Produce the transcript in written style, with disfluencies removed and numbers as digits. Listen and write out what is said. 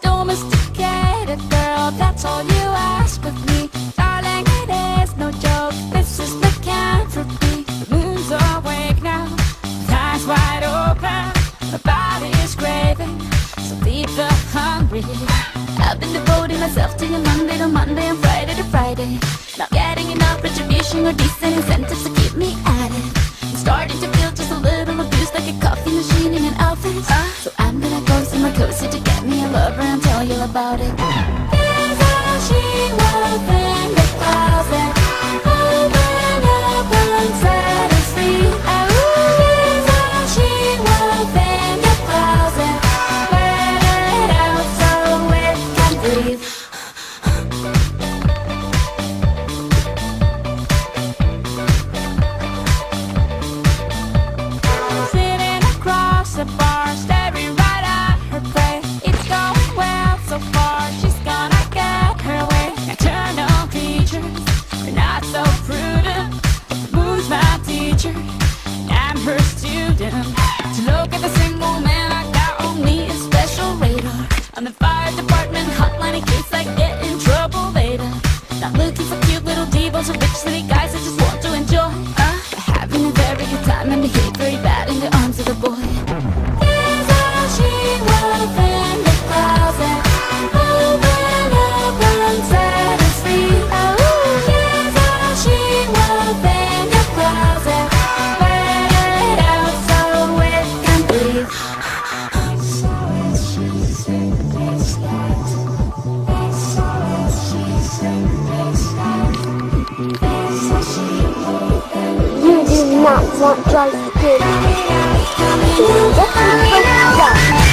Domesticated girl, that's all you ask of me. Darling, it is no joke, this is lycanthropy. The moon's awake now, with eyes wide open. My body is craving, so feed the hungry. I've been devoting myself to you Monday to Monday and Friday to Friday. Not getting enough retribution or decent incentives to keep me at it. I'm starting to feel just a little abused, like a coffee machine in an office. So I'm gonna go somewhere cozy to get me a lover and tell you about it. There's a she-wolf in the closet. Open up and set us free. There's a she-wolf in the closet. Let it out so it can breathe. Sitting across the bar, staring right at her prey. It's going well so far, she's gonna get her way. Eternal teachers are not so prudent. The moon's my teacher, and I'm her student. To look at the single man, I got on me a special radar. I'm the fire department hotline in case I get in trouble later. Not looking for cute little divas or rich city guys, I just want to enjoy having a very good time and behave very bad in the arms of a boy. There's a she-wolf in the closet. Open up and set us free. There's a she-wolf in the closet. Let it out so it can breathe. So is she's in this light. So is she's in this light. There's a she-wolf in You do not want dry skin. coming out, coming out.